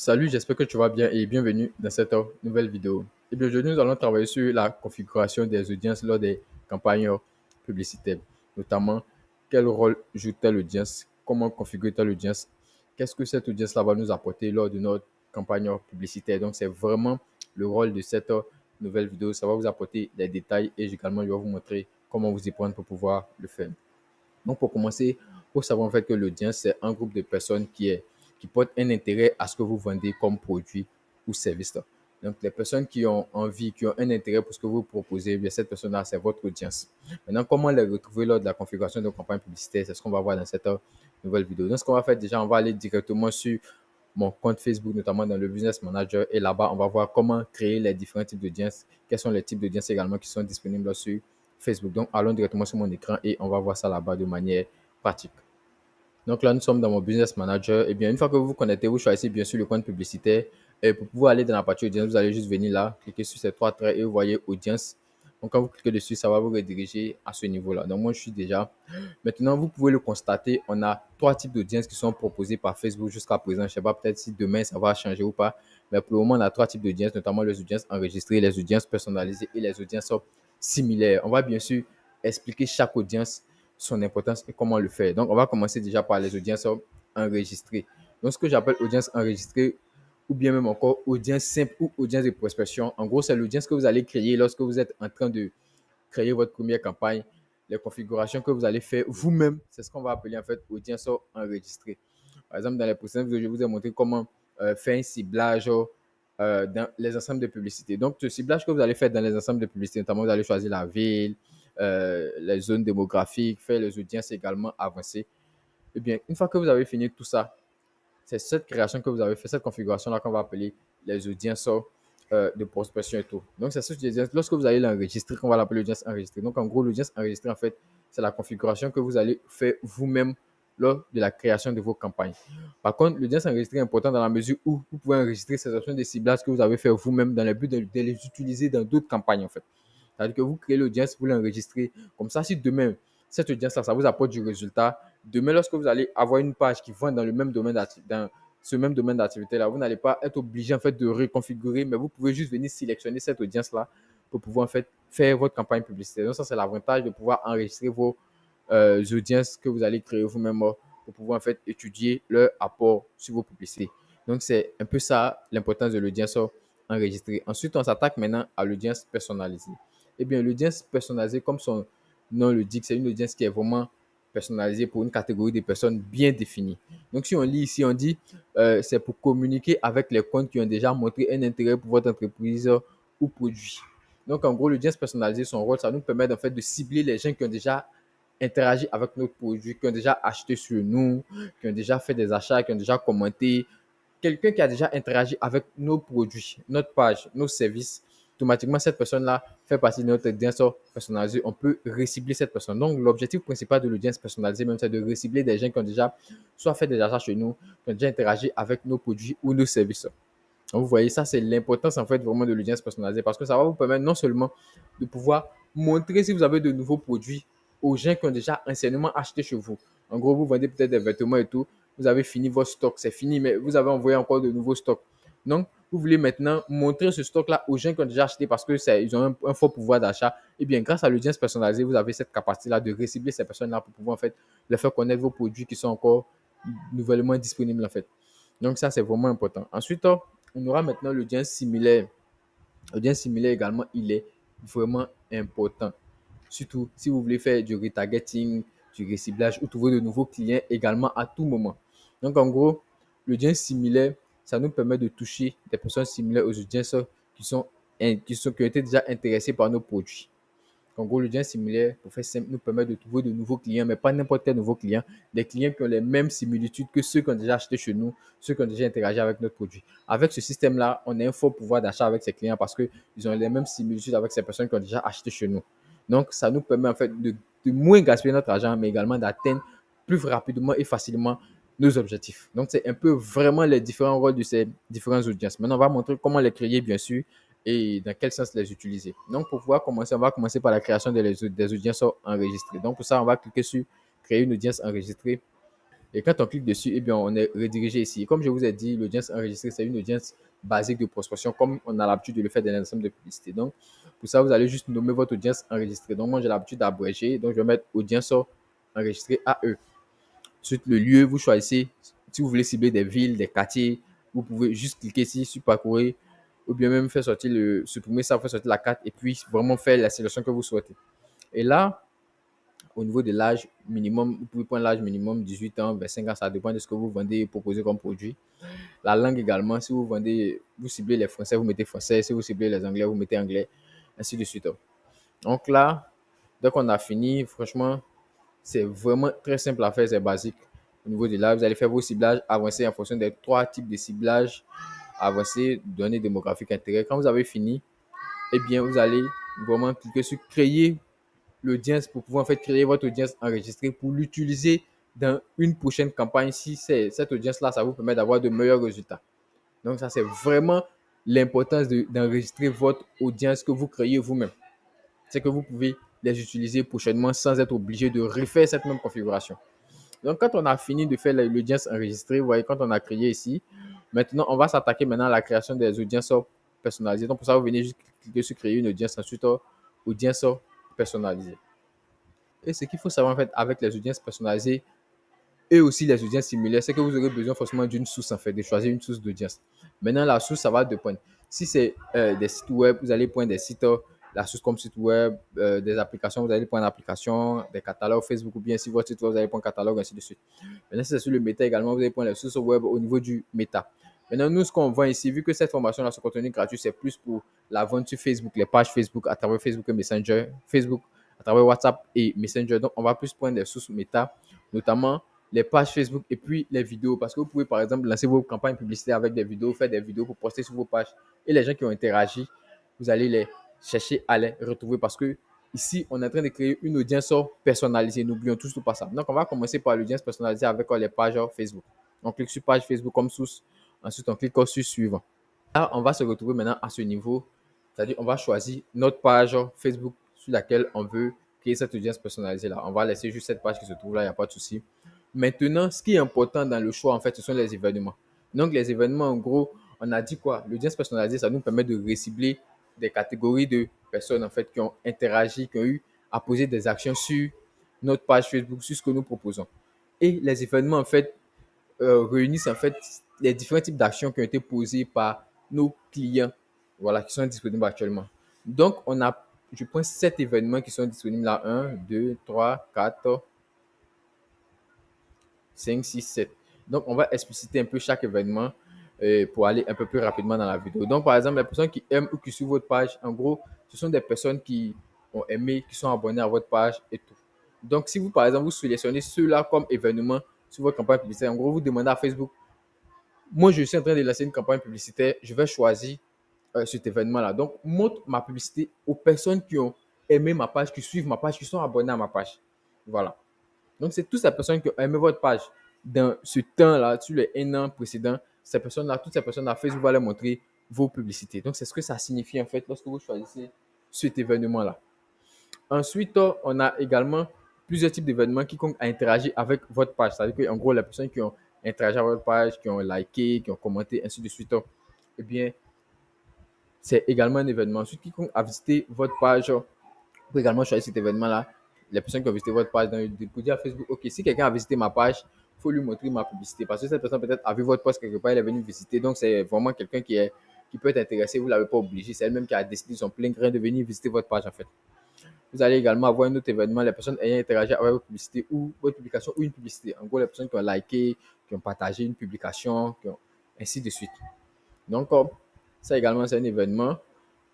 Salut, j'espère que tu vas bien et bienvenue dans cette nouvelle vidéo. Et bien aujourd'hui, nous allons travailler sur la configuration des audiences lors des campagnes publicitaires, notamment quel rôle joue telle audience, comment configurer telle audience, qu'est-ce que cette audience-là va nous apporter lors de notre campagne publicitaire. Donc, c'est vraiment le rôle de cette nouvelle vidéo. Ça va vous apporter des détails et également, je vais vous montrer comment vous y prendre pour pouvoir le faire. Donc, pour commencer, il faut savoir en fait que l'audience, c'est un groupe de personnes qui portent un intérêt à ce que vous vendez comme produit ou service. Donc, les personnes qui ont envie, qui ont un intérêt pour ce que vous proposez, bien, cette personne-là, c'est votre audience. Maintenant, comment les retrouver lors de la configuration de campagne publicitaire? C'est ce qu'on va voir dans cette nouvelle vidéo. Donc, ce qu'on va faire déjà, on va aller directement sur mon compte Facebook, notamment dans le Business Manager. Et là-bas, on va voir comment créer les différents types d'audience. Quels sont les types d'audience également qui sont disponibles sur Facebook. Donc, allons directement sur mon écran et on va voir ça là-bas de manière pratique. Donc là, nous sommes dans mon Business Manager. Et bien, une fois que vous vous connectez, vous choisissez bien sûr le compte publicitaire. Et pour pouvoir aller dans la partie audience, vous allez juste venir là, cliquer sur ces trois traits et vous voyez audience. Donc, quand vous cliquez dessus, ça va vous rediriger à ce niveau-là. Donc, moi, je suis déjà. Maintenant, vous pouvez le constater, on a trois types d'audience qui sont proposés par Facebook jusqu'à présent. Je ne sais pas peut-être si demain, ça va changer ou pas. Mais pour le moment, on a trois types d'audience, notamment les audiences enregistrées, les audiences personnalisées et les audiences similaires. On va bien sûr expliquer chaque audience, son importance et comment le faire. Donc, on va commencer déjà par les audiences enregistrées. Donc, ce que j'appelle audience enregistrée ou bien même encore audience simple ou audience de prospection. En gros, c'est l'audience que vous allez créer lorsque vous êtes en train de créer votre première campagne, les configurations que vous allez faire vous-même. C'est ce qu'on va appeler en fait audience enregistrée. Par exemple, dans les précédentes vidéos, je vous ai montré comment faire un ciblage dans les ensembles de publicité. Donc, ce ciblage que vous allez faire dans les ensembles de publicité, notamment, vous allez choisir la ville, les zones démographiques, faire les audiences également avancées. Eh bien, une fois que vous avez fini tout ça, c'est cette création que vous avez fait, cette configuration-là qu'on va appeler les audiences de prospection et tout. Donc, c'est ce que je disais, lorsque vous allez l'enregistrer, qu'on va l'appeler l'audience enregistrée. Donc, en gros, l'audience enregistrée, en fait, c'est la configuration que vous allez faire vous-même lors de la création de vos campagnes. Par contre, l'audience enregistrée est important dans la mesure où vous pouvez enregistrer ces options de ciblage que vous avez fait vous-même dans le but de les utiliser dans d'autres campagnes, en fait. C'est-à-dire que vous créez l'audience, vous l'enregistrez. Comme ça, si demain, cette audience-là, ça vous apporte du résultat, demain, lorsque vous allez avoir une page qui vend dans le même domaine dans ce même domaine d'activité-là, vous n'allez pas être obligé en fait de reconfigurer, mais vous pouvez juste venir sélectionner cette audience-là pour pouvoir en fait faire votre campagne publicitaire. Donc ça, c'est l'avantage de pouvoir enregistrer vos audiences que vous allez créer vous-même pour pouvoir en fait étudier leur apport sur vos publicités. Donc c'est un peu ça l'importance de l'audience enregistrée. Ensuite, on s'attaque maintenant à l'audience personnalisée. Eh bien, l'audience personnalisée, comme son nom le dit, c'est une audience qui est vraiment personnalisée pour une catégorie de personnes bien définie. Donc, si on lit ici, on dit c'est pour communiquer avec les comptes qui ont déjà montré un intérêt pour votre entreprise ou produit. Donc, en gros, l'audience personnalisée, son rôle, ça nous permet en fait de cibler les gens qui ont déjà interagi avec notre produit, qui ont déjà acheté sur nous, qui ont déjà fait des achats, qui ont déjà commenté. Quelqu'un qui a déjà interagi avec nos produits, notre page, nos services, automatiquement, cette personne-là fait partie de notre audience personnalisée. On peut recibler cette personne. Donc, l'objectif principal de l'audience personnalisée, même, c'est de recibler des gens qui ont déjà soit fait des achats chez nous, qui ont déjà interagi avec nos produits ou nos services. Donc, vous voyez, ça, c'est l'importance, en fait, vraiment de l'audience personnalisée parce que ça va vous permettre non seulement de pouvoir montrer si vous avez de nouveaux produits aux gens qui ont déjà anciennement acheté chez vous. En gros, vous vendez peut-être des vêtements et tout, vous avez fini votre stock, c'est fini, mais vous avez envoyé encore de nouveaux stocks. Donc, vous voulez maintenant montrer ce stock-là aux gens qui ont déjà acheté parce qu'ils ont un fort pouvoir d'achat. Et bien, grâce à l'audience personnalisée, vous avez cette capacité-là de recibler ces personnes-là pour pouvoir en fait leur faire connaître vos produits qui sont encore nouvellement disponibles en fait. Donc, ça, c'est vraiment important. Ensuite, on aura maintenant l'audience similaire. L'audience similaire également, il est vraiment important. Surtout si vous voulez faire du retargeting, du reciblage ou trouver de nouveaux clients également à tout moment. Donc, en gros, l'audience similaire, ça nous permet de toucher des personnes similaires aux audiences qui ont été déjà intéressées par nos produits. En gros, l'audience similaire, pour faire simple, nous permet de trouver de nouveaux clients, mais pas n'importe quel nouveau client, des clients qui ont les mêmes similitudes que ceux qui ont déjà acheté chez nous, ceux qui ont déjà interagi avec notre produit. Avec ce système-là, on a un fort pouvoir d'achat avec ces clients parce qu'ils ont les mêmes similitudes avec ces personnes qui ont déjà acheté chez nous. Donc, ça nous permet en fait de moins gaspiller notre argent, mais également d'atteindre plus rapidement et facilement nos objectifs. Donc, c'est un peu vraiment les différents rôles de ces différentes audiences. Maintenant, on va montrer comment les créer, bien sûr, et dans quel sens les utiliser. Donc, pour pouvoir commencer, on va commencer par la création des audiences enregistrées. Donc, pour ça, on va cliquer sur créer une audience enregistrée. Et quand on clique dessus, eh bien, on est redirigé ici. Comme je vous ai dit, l'audience enregistrée, c'est une audience basique de prospection, comme on a l'habitude de le faire dans l'ensemble de publicité. Donc, pour ça, vous allez juste nommer votre audience enregistrée. Donc, moi, j'ai l'habitude d'abréger. Donc, je vais mettre audience enregistrée AE. Ensuite, le lieu, vous choisissez. Si vous voulez cibler des villes, des quartiers, vous pouvez juste cliquer ici sur parcourir ou bien même faire sortir supprimer ça, faire sortir la carte et puis vraiment faire la sélection que vous souhaitez. Et là, au niveau de l'âge minimum, vous pouvez prendre l'âge minimum 18 ans, 25 ans, ça dépend de ce que vous vendez et proposez comme produit. La langue également, si vous vendez, vous ciblez les Français, vous mettez Français, si vous ciblez les Anglais, vous mettez Anglais, ainsi de suite. Donc là, dès qu'on a fini, franchement, c'est vraiment très simple à faire, c'est basique. Au niveau de là, vous allez faire vos ciblages avancés en fonction des 3 types de ciblage avancés, données démographiques, intérêt. Quand vous avez fini, eh bien, vous allez vraiment cliquer sur créer l'audience pour pouvoir en fait créer votre audience enregistrée pour l'utiliser dans une prochaine campagne si cette audience-là, ça vous permet d'avoir de meilleurs résultats. Donc, ça, c'est vraiment l'importance d'enregistrer votre audience que vous créez vous-même. C'est que vous pouvez les utiliser prochainement sans être obligé de refaire cette même configuration. Donc, quand on a fini de faire l'audience enregistrée, vous voyez, quand on a créé ici, maintenant, on va s'attaquer maintenant à la création des audiences personnalisées. Donc, pour ça, vous venez juste cliquer sur créer une audience, ensuite, audience personnalisée. Et ce qu'il faut savoir en fait avec les audiences personnalisées et aussi les audiences similaires, c'est que vous aurez besoin forcément d'une source en fait, de choisir une source d'audience. Maintenant, la source, ça va dépendre. Si c'est des sites web, vous allez prendre des sites, la source comme site web, des applications, vous allez prendre l'application, des catalogues Facebook ou bien si votre site web, vous allez prendre un catalogue, ainsi de suite. Maintenant, si c'est sur le méta également, vous allez prendre les sources web au niveau du méta. Maintenant, nous, ce qu'on voit ici, vu que cette formation-là, ce contenu gratuit, c'est plus pour la vente sur Facebook, les pages Facebook à travers Facebook et Messenger, Facebook à travers WhatsApp et Messenger. Donc, on va plus prendre des sources méta, notamment les pages Facebook et puis les vidéos. Parce que vous pouvez, par exemple, lancer vos campagnes publicitaires avec des vidéos, faire des vidéos pour poster sur vos pages. Et les gens qui ont interagi, vous allez les chercher à les retrouver parce que ici, on est en train de créer une audience personnalisée. N'oublions tout pas ça. Donc, on va commencer par l'audience personnalisée avec les pages Facebook. On clique sur page Facebook comme source. Ensuite, on clique sur suivant. Là, on va se retrouver maintenant à ce niveau. C'est-à-dire, on va choisir notre page Facebook sur laquelle on veut créer cette audience personnalisée là. On va laisser juste cette page qui se trouve là, il n'y a pas de souci. Maintenant, ce qui est important dans le choix, en fait, ce sont les événements. Donc, les événements, en gros, on a dit quoi? L'audience personnalisée, ça nous permet de recibler des catégories de personnes, en fait, qui ont interagi, qui ont eu à poser des actions sur notre page Facebook, sur ce que nous proposons. Et les événements, en fait, réunissent, en fait, les différents types d'actions qui ont été posées par nos clients, voilà, qui sont disponibles actuellement. Donc, on a, je pense, 7 événements qui sont disponibles là. 1, 2, 3, 4, 5, 6, 7. Donc, on va expliciter un peu chaque événement pour aller un peu plus rapidement dans la vidéo. Donc, par exemple, les personnes qui aiment ou qui suivent votre page, en gros, ce sont des personnes qui ont aimé, qui sont abonnées à votre page et tout. Donc, si vous, par exemple, vous sélectionnez ceux-là comme événement sur votre campagne publicitaire, en gros, vous demandez à Facebook, moi, je suis en train de lancer une campagne publicitaire, je vais choisir cet événement-là. Donc, montre ma publicité aux personnes qui ont aimé ma page, qui suivent ma page, qui sont abonnées à ma page. Voilà. Donc, c'est toutes ces personnes qui ont aimé votre page dans ce temps-là, sur les 1 an précédents. Ces personnes-là, toutes ces personnes-là, Facebook va leur montrer vos publicités. Donc, c'est ce que ça signifie en fait lorsque vous choisissez cet événement-là. Ensuite, on a également plusieurs types d'événements qui comptent à interagir avec votre page. C'est-à-dire qu'en gros, les personnes qui ont interagi avec votre page, qui ont liké, qui ont commenté, ainsi de suite, eh bien, c'est également un événement. Ensuite, quiconque a visité votre page, vous pouvez également choisir cet événement-là. Les personnes qui ont visité votre page, pour dire à Facebook, OK, si quelqu'un a visité ma page, il faut lui montrer ma publicité. Parce que cette personne peut-être a vu votre post quelque part, elle est venue visiter. Donc, c'est vraiment quelqu'un qui peut être intéressé. Vous ne l'avez pas obligé. C'est elle-même qui a décidé son plein grain de venir visiter votre page, en fait. Vous allez également avoir un autre événement, les personnes ayant interagi avec votre publicité ou votre publication ou une publicité. En gros, les personnes qui ont liké, qui ont partagé une publication, ainsi de suite. Donc, ça également, c'est un événement.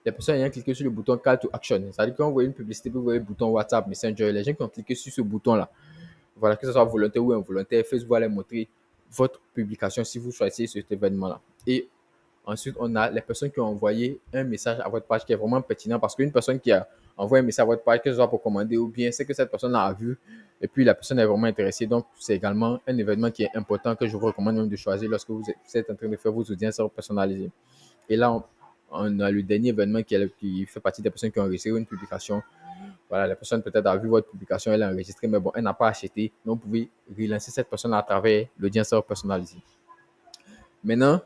Les personnes ayant cliqué sur le bouton Call to Action. C'est-à-dire que quand vous voyez une publicité, vous voyez le bouton WhatsApp, Messenger, les gens qui ont cliqué sur ce bouton-là, voilà, que ce soit volontaire ou involontaire, Facebook va leur montrer votre publication si vous choisissez cet événement-là. Et ensuite, on a les personnes qui ont envoyé un message à votre page qui est vraiment pertinent parce qu'une personne qui a envoyé un message à votre page, que ce soit pour commander ou bien c'est que cette personne a vu et puis la personne est vraiment intéressée. Donc, c'est également un événement qui est important que je vous recommande même de choisir lorsque vous êtes en train de faire vos audiences personnalisées. Et là, on a le dernier événement qui fait partie des personnes qui ont réussi une publication. Voilà, la personne peut-être a vu votre publication, elle est enregistrée, mais bon, elle n'a pas acheté. Donc, vous pouvez relancer cette personne à travers l'audience personnalisée. Maintenant,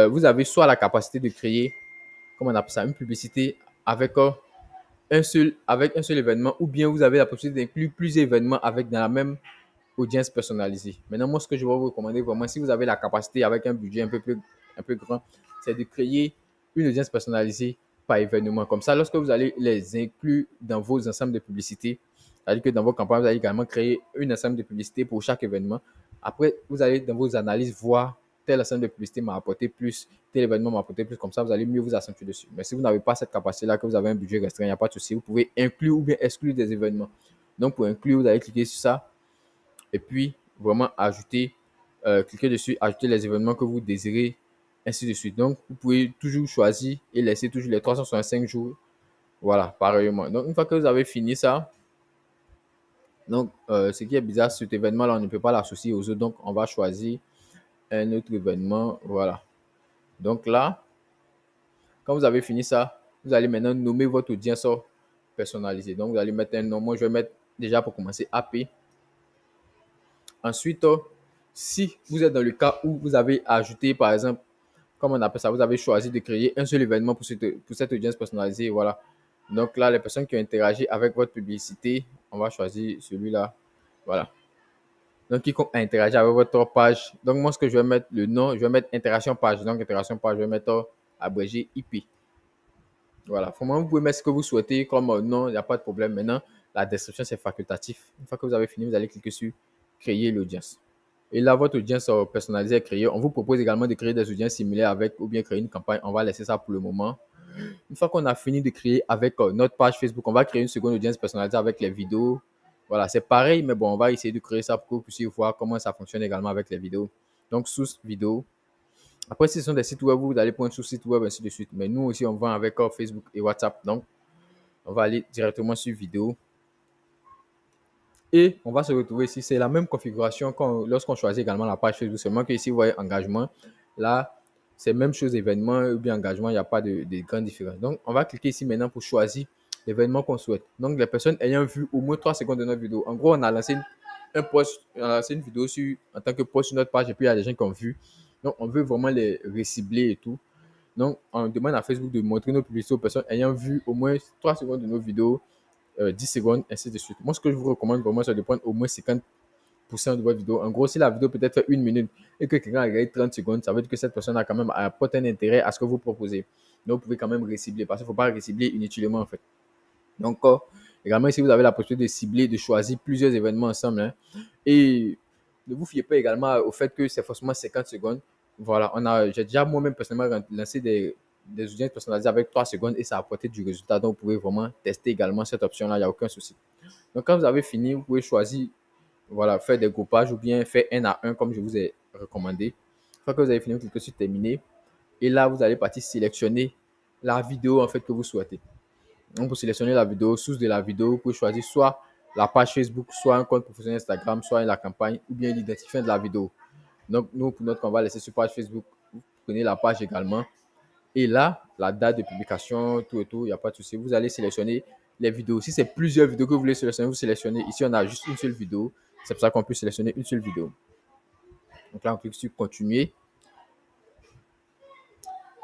vous avez soit la capacité de créer, comment on appelle ça, une publicité avec un seul événement, ou bien vous avez la possibilité d'inclure plusieurs événements avec dans la même audience personnalisée. Maintenant, moi, ce que je vais vous recommander vraiment, si vous avez la capacité avec un budget un peu grand, c'est de créer une audience personnalisée par événement. Comme ça, lorsque vous allez les inclure dans vos ensembles de publicités, c'est-à-dire que dans vos campagnes, vous allez également créer une ensemble de publicités pour chaque événement. Après, vous allez dans vos analyses voir tel ensemble de publicités m'a apporté plus, tel événement m'a apporté plus. Comme ça, vous allez mieux vous accentuer dessus. Mais si vous n'avez pas cette capacité-là, que vous avez un budget restreint, il n'y a pas de souci. Vous pouvez inclure ou bien exclure des événements. Donc, pour inclure, vous allez cliquer sur ça et puis vraiment ajouter, cliquer dessus, ajouter les événements que vous désirez, ainsi de suite. Donc, vous pouvez toujours choisir et laisser toujours les 365 jours. Voilà, pareillement. Donc, une fois que vous avez fini ça, donc, ce qui est bizarre, cet événement-là, on ne peut pas l'associer aux autres. Donc, on va choisir un autre événement. Voilà. Donc là, quand vous avez fini ça, vous allez maintenant nommer votre audience personnalisée. Donc, vous allez mettre un nom. Moi, je vais mettre déjà pour commencer AP. Ensuite, si vous êtes dans le cas où vous avez ajouté, par exemple, comme on appelle ça, vous avez choisi de créer un seul événement pour cette audience personnalisée. Voilà. Donc là, les personnes qui ont interagi avec votre publicité, on va choisir celui-là. Voilà. Donc, quiconque a interagi avec votre page. Donc, moi, ce que je vais mettre, le nom, je vais mettre interaction page. Donc, interaction page, je vais mettre abrégé IP. Voilà. Vous pouvez mettre ce que vous souhaitez comme nom, il n'y a pas de problème. Maintenant, la description, c'est facultatif. Une fois que vous avez fini, vous allez cliquer sur créer l'audience. Et là, votre audience personnalisée est créée. On vous propose également de créer des audiences similaires avec ou bien créer une campagne. On va laisser ça pour le moment. Une fois qu'on a fini de créer avec notre page Facebook, on va créer une seconde audience personnalisée avec les vidéos. Voilà, c'est pareil, mais bon, on va essayer de créer ça pour que vous puissiez voir comment ça fonctionne également avec les vidéos. Donc, source vidéo. Après, si ce sont des sites web, vous allez prendre sur site web, ainsi de suite. Mais nous aussi, on vend avec Facebook et WhatsApp. Donc, on va aller directement sur vidéo. Et on va se retrouver ici. C'est la même configuration lorsqu'on choisit également la page Facebook. Seulement que ici, vous voyez engagement. Là, c'est même chose, événement ou bien engagement. Il n'y a pas de grande différence. Donc, on va cliquer ici maintenant pour choisir l'événement qu'on souhaite. Donc, les personnes ayant vu au moins 3 secondes de notre vidéo. En gros, on a lancé une vidéo en tant que post sur notre page et puis il y a des gens qui ont vu. Donc, on veut vraiment les recibler et tout. Donc, on demande à Facebook de montrer nos publicités aux personnes ayant vu au moins 3 secondes de nos vidéos, 10 secondes, ainsi de suite. Moi, ce que je vous recommande vraiment, c'est de prendre au moins 50% de votre vidéo. En gros, si la vidéo peut-être fait 1 minute et que quelqu'un a regardé 30 secondes, ça veut dire que cette personne a quand même apporté un intérêt à ce que vous proposez. Donc, vous pouvez quand même recibler parce qu'il ne faut pas recibler inutilement, en fait. Donc, également, si vous avez la possibilité de cibler, de choisir plusieurs événements ensemble, hein, et ne vous fiez pas également au fait que c'est forcément 50 secondes. Voilà, j'ai déjà moi-même personnellement lancé des audiences personnalisées avec 3 secondes et ça a apporté du résultat. Donc, vous pouvez vraiment tester également cette option-là, il n'y a aucun souci. Donc, quand vous avez fini, vous pouvez choisir, voilà, faire des groupages ou bien faire 1 à 1 comme je vous ai recommandé. Une fois que vous avez fini, vous cliquez sur terminer. Et là, vous allez partir sélectionner la vidéo en fait que vous souhaitez. Donc, pour sélectionner la vidéo, source de la vidéo, vous pouvez choisir soit la page Facebook, soit un compte professionnel Instagram, soit la campagne ou bien l'identifiant de la vidéo. Donc, nous, pour notre cas, on va laisser sur page Facebook. Vous prenez la page également. Et là, la date de publication, tout et tout, il n'y a pas de souci. Vous allez sélectionner les vidéos. Si c'est plusieurs vidéos que vous voulez sélectionner, vous sélectionnez. Ici, on a juste une seule vidéo. C'est pour ça qu'on peut sélectionner une seule vidéo. Donc là, on clique sur continuer.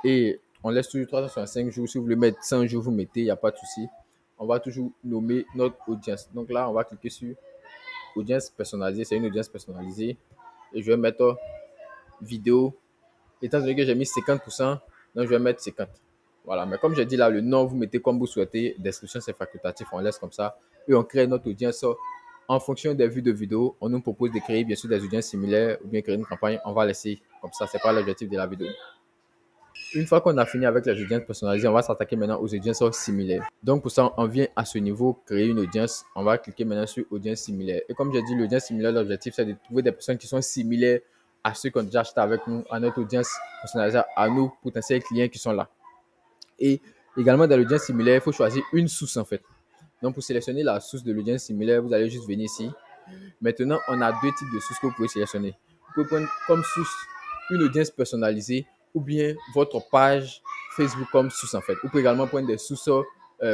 Et on laisse toujours 365 jours. Si vous voulez mettre 100 jours, vous mettez, il n'y a pas de souci. On va toujours nommer notre audience. Donc là, on va cliquer sur audience personnalisée. C'est une audience personnalisée. Et je vais mettre vidéo. Étant donné que j'ai mis 50%, donc je vais mettre 50. Voilà, mais comme j'ai dit là, le nom, vous mettez comme vous souhaitez. Description, c'est facultatif, on laisse comme ça. Et on crée notre audience en fonction des vues de vidéo. On nous propose de créer bien sûr des audiences similaires ou bien créer une campagne. On va laisser comme ça, c'est pas l'objectif de la vidéo. Une fois qu'on a fini avec les audiences personnalisées, on va s'attaquer maintenant aux audiences similaires. Donc pour ça, on vient à ce niveau créer une audience. On va cliquer maintenant sur audience similaire. Et comme j'ai dit, l'audience similaire, l'objectif, c'est de trouver des personnes qui sont similaires à ceux qui ont déjà acheté avec nous, à notre audience personnalisée, à nos potentiels clients qui sont là. Et également, dans l'audience similaire, il faut choisir une source en fait. Donc pour sélectionner la source de l'audience similaire, vous allez juste venir ici. Maintenant, on a 2 types de sources que vous pouvez sélectionner. Vous pouvez prendre comme source une audience personnalisée ou bien votre page Facebook comme source en fait. Vous pouvez également prendre des sources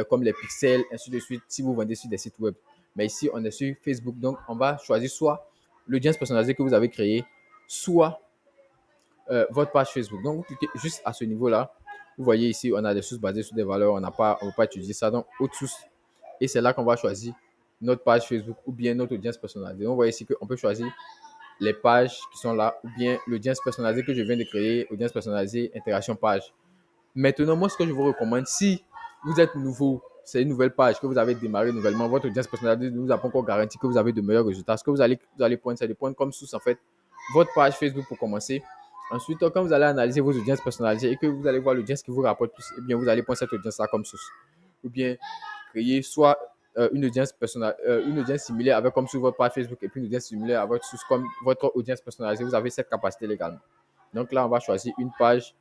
comme les pixels, ainsi de suite, si vous vendez sur des sites web. Mais ici, on est sur Facebook, donc on va choisir soit l'audience personnalisée que vous avez créée, soit votre page Facebook. Donc, vous cliquez juste à ce niveau-là. Vous voyez ici, on a des sources basées sur des valeurs, on ne veut pas utiliser ça. Donc, autre source. Et c'est là qu'on va choisir notre page Facebook ou bien notre audience personnalisée. Donc, vous voyez ici qu'on peut choisir les pages qui sont là ou bien l'audience personnalisée que je viens de créer, audience personnalisée, interaction page. Maintenant, moi, ce que je vous recommande, si vous êtes nouveau, c'est une nouvelle page que vous avez démarré nouvellement, votre audience personnalisée ne vous a pas encore garanti que vous avez de meilleurs résultats. Ce que vous allez prendre, c'est de prendre comme source, en fait, votre page Facebook pour commencer. Ensuite, quand vous allez analyser vos audiences personnalisées et que vous allez voir l'audience qui vous rapporte plus, eh bien, vous allez prendre cette audience-là comme source. Ou bien, créer soit une audience similaire avec comme sur votre page Facebook et puis une audience similaire à votre source comme votre audience personnalisée. Vous avez cette capacité légalement. Donc là, on va choisir une page.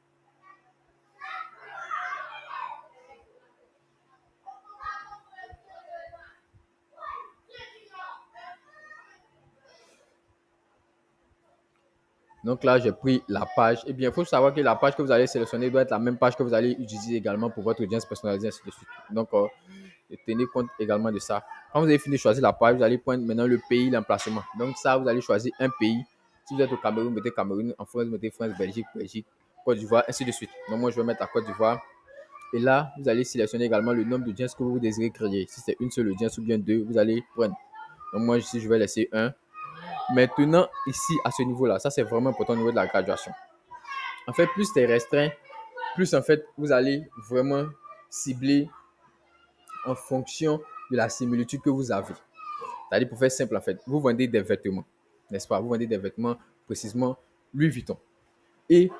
Donc là, j'ai pris la page. Eh bien, il faut savoir que la page que vous allez sélectionner doit être la même page que vous allez utiliser également pour votre audience personnalisée, ainsi de suite. Donc, tenez compte également de ça. Quand vous avez fini de choisir la page, vous allez prendre maintenant le pays, l'emplacement. Donc ça, vous allez choisir un pays. Si vous êtes au Cameroun, vous mettez Cameroun. En France, vous mettez France, Belgique, Côte d'Ivoire, ainsi de suite. Donc moi, je vais mettre la Côte d'Ivoire. Et là, vous allez sélectionner également le nombre d'audiences que vous désirez créer. Si c'est une seule audience ou bien deux, vous allez prendre. Donc moi, ici, je vais laisser un. Maintenant, ici, à ce niveau-là, ça c'est vraiment important au niveau de la graduation. En fait, plus c'est restreint, plus en fait, vous allez vraiment cibler en fonction de la similitude que vous avez. C'est-à-dire, pour faire simple, en fait, vous vendez des vêtements, n'est-ce pas? Vous vendez des vêtements, précisément Louis Vuitton. Et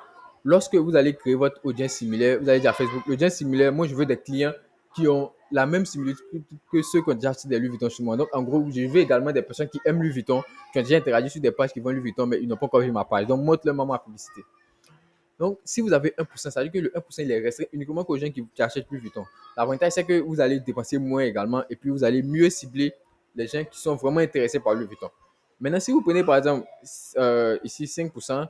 lorsque vous allez créer votre audience similaire, vous allez dire à Facebook, l'audience similaire, moi, je veux des clients qui ont la même similitude que ceux qui ont déjà acheté des Louis Vuitton chez moi. Donc, en gros, je veux également des personnes qui aiment Louis Vuitton, qui ont déjà interagi sur des pages qui vendent Louis Vuitton, mais ils n'ont pas encore vu ma page. Donc, montre-leur ma publicité. Donc, si vous avez 1%, ça veut dire que le 1%, il est resté uniquement aux gens qui achètent Louis Vuitton. L'avantage, c'est que vous allez dépenser moins également et puis vous allez mieux cibler les gens qui sont vraiment intéressés par Louis Vuitton. Maintenant, si vous prenez par exemple ici 5%,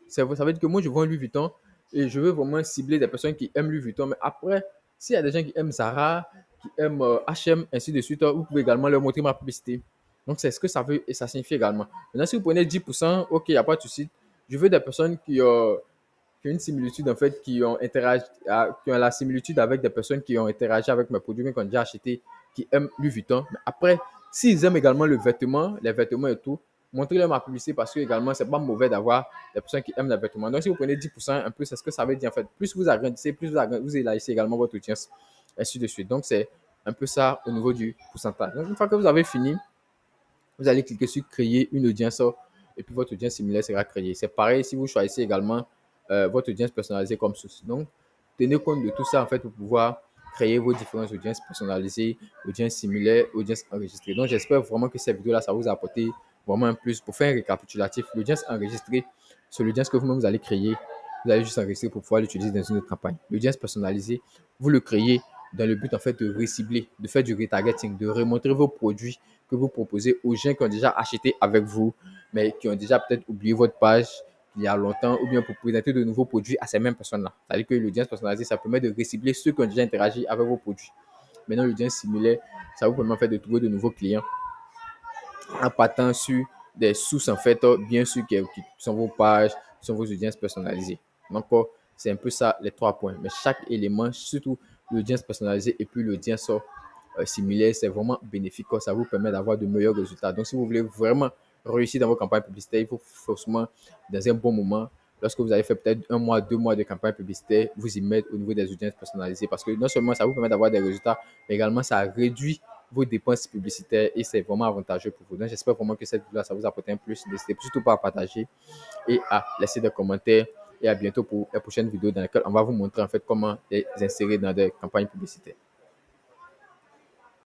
ça veut dire que moi, je vends Louis Vuitton et je veux vraiment cibler des personnes qui aiment Louis Vuitton. Mais après, s'il y a des gens qui aiment Zara, qui aiment H&M, ainsi de suite, vous pouvez également leur montrer ma publicité. Donc, c'est ce que ça veut et ça signifie également. Maintenant, si vous prenez 10%, ok, il n'y a pas de souci. Je veux des personnes qui ont une similitude, en fait, qui ont la similitude avec des personnes qui ont interagi avec mes produits, mais qui ont déjà acheté, qui aiment Louis Vuitton. Mais après, s'ils aiment également les vêtements et tout, montrez-leur ma publicité parce que également, c'est pas mauvais d'avoir des personnes qui aiment les vêtements. Donc, si vous prenez 10%, un peu, c'est ce que ça veut dire en fait. Plus vous agrandissez, vous élargissez également votre audience, ainsi de suite. Donc, c'est un peu ça au niveau du pourcentage. Donc, une fois que vous avez fini, vous allez cliquer sur créer une audience et puis votre audience similaire sera créée. C'est pareil si vous choisissez également votre audience personnalisée comme source. Donc, tenez compte de tout ça en fait pour pouvoir créer vos différentes audiences personnalisées, audiences similaires, audiences enregistrées. Donc, j'espère vraiment que cette vidéo-là, ça vous a apporté vraiment un plus. Pour faire un récapitulatif, l'audience enregistrée, c'est l'audience que vous-même vous allez créer. Vous allez juste enregistrer pour pouvoir l'utiliser dans une autre campagne. L'audience personnalisée, vous le créez dans le but en fait de recibler, de faire du retargeting, de remontrer vos produits que vous proposez aux gens qui ont déjà acheté avec vous, mais qui ont déjà peut-être oublié votre page il y a longtemps, ou bien pour présenter de nouveaux produits à ces mêmes personnes-là. C'est-à-dire que l'audience personnalisée, ça permet de recibler ceux qui ont déjà interagi avec vos produits. Maintenant, l'audience similaire, ça vous permet en fait de trouver de nouveaux clients en partant sur des sources en fait bien sûr qui sont vos pages, qui sont vos audiences personnalisées. Donc, c'est un peu ça les 3 points. Mais chaque élément, surtout l'audience personnalisée et puis l'audience similaire, c'est vraiment bénéfique. Ça vous permet d'avoir de meilleurs résultats. Donc, si vous voulez vraiment réussir dans vos campagnes publicitaires, il faut forcément, dans un bon moment, lorsque vous avez fait peut-être 1 mois, 2 mois de campagne publicitaire, vous y mettre au niveau des audiences personnalisées. Parce que non seulement ça vous permet d'avoir des résultats, mais également ça réduit vos dépenses publicitaires et c'est vraiment avantageux pour vous. Donc, j'espère vraiment que cette vidéo-là, ça vous apporte un plus. N'hésitez surtout pas à partager et à laisser des commentaires. Et à bientôt pour la prochaine vidéo dans laquelle on va vous montrer en fait comment les insérer dans des campagnes publicitaires.